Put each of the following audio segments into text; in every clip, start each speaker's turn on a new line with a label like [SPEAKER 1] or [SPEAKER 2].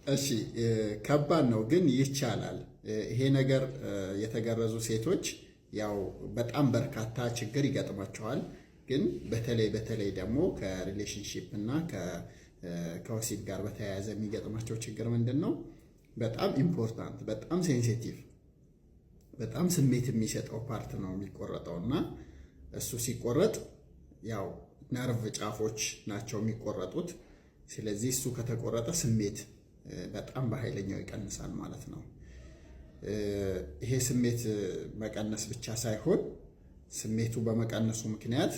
[SPEAKER 1] እሺ ከባድ ነው ግን ይቻላል። ይሄ ነገር የተገረዙ ሴቶች ያው በጣም በርካታ ችግር ይገጥማቸዋል። ግን በተለይ ደግሞ ከሪሌሽንሺፕ እና ከወሲብ ጋር በተያያዘ የሚገጥማቸው ችግር ምንድን ነው? በጣም ኢምፖርታንት፣ በጣም ሴንሲቲቭ፣ በጣም ስሜት የሚሰጠው ፓርት ነው የሚቆረጠው እና እሱ ሲቆረጥ ያው ነርቭ ጫፎች ናቸው የሚቆረጡት። ስለዚህ እሱ ከተቆረጠ ስሜት በጣም በኃይለኛው ይቀንሳል ማለት ነው። ይሄ ስሜት መቀነስ ብቻ ሳይሆን ስሜቱ በመቀነሱ ምክንያት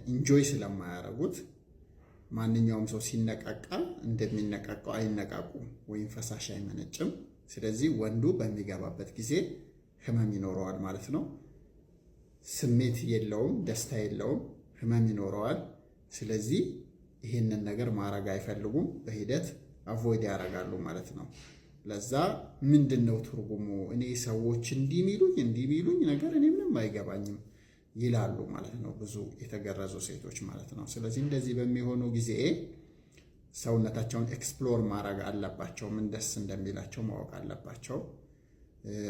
[SPEAKER 1] ኢንጆይ ስለማያደርጉት ማንኛውም ሰው ሲነቃቃ እንደሚነቃቃው አይነቃቁም ወይም ፈሳሽ አይመነጭም። ስለዚህ ወንዱ በሚገባበት ጊዜ ህመም ይኖረዋል ማለት ነው። ስሜት የለውም፣ ደስታ የለውም፣ ህመም ይኖረዋል። ስለዚህ ይህንን ነገር ማድረግ አይፈልጉም፣ በሂደት አቮይድ ያደርጋሉ ማለት ነው። ለዛ ምንድነው ትርጉሙ? እኔ ሰዎች እንዲሚሉኝ ነገር እኔ ምንም አይገባኝም ይላሉ ማለት ነው፣ ብዙ የተገረዙ ሴቶች ማለት ነው። ስለዚህ እንደዚህ በሚሆኑ ጊዜ ሰውነታቸውን ኤክስፕሎር ማድረግ አለባቸው። ምን ደስ እንደሚላቸው ማወቅ አለባቸው።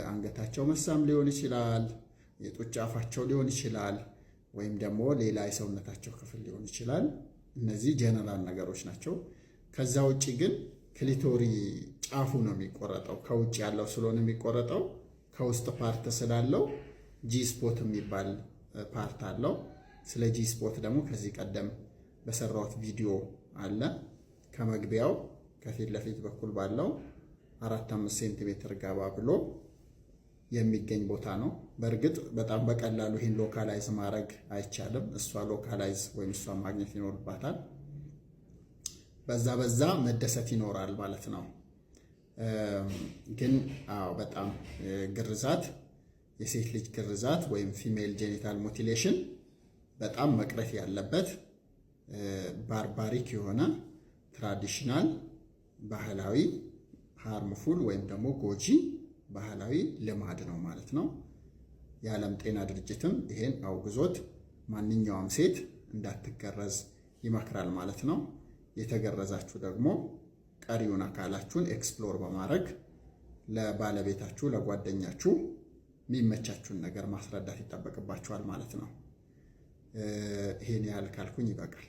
[SPEAKER 1] አንገታቸው መሳም ሊሆን ይችላል፣ የጡት ጫፋቸው ሊሆን ይችላል፣ ወይም ደግሞ ሌላ የሰውነታቸው ክፍል ሊሆን ይችላል። እነዚህ ጀነራል ነገሮች ናቸው። ከዛ ውጪ ግን ክሊቶሪ ጫፉ ነው የሚቆረጠው። ከውጭ ያለው ስለሆነ የሚቆረጠው ከውስጥ ፓርት ስላለው ጂ ስፖት የሚባል ፓርት አለው። ስለ ጂ ስፖት ደግሞ ከዚህ ቀደም በሰራሁት ቪዲዮ አለ። ከመግቢያው ከፊት ለፊት በኩል ባለው 4-5 ሴንቲሜትር ገባ ብሎ የሚገኝ ቦታ ነው። በእርግጥ በጣም በቀላሉ ይህን ሎካላይዝ ማድረግ አይቻልም። እሷ ሎካላይዝ ወይም እሷ ማግኘት ይኖርባታል። በዛ መደሰት ይኖራል ማለት ነው። ግን በጣም ግርዛት፣ የሴት ልጅ ግርዛት ወይም ፊሜል ጄኒታል ሙቲሌሽን በጣም መቅረት ያለበት ባርባሪክ የሆነ ትራዲሽናል ባህላዊ ሃርምፉል ወይም ደግሞ ጎጂ ባህላዊ ልማድ ነው ማለት ነው። የዓለም ጤና ድርጅትም ይሄን አውግዞት ማንኛውም ሴት እንዳትገረዝ ይመክራል ማለት ነው። የተገረዛችሁ ደግሞ ቀሪውን አካላችሁን ኤክስፕሎር በማድረግ ለባለቤታችሁ፣ ለጓደኛችሁ የሚመቻችሁን ነገር ማስረዳት ይጠበቅባችኋል ማለት ነው። ይሄን ያህል ካልኩኝ ይበቃል።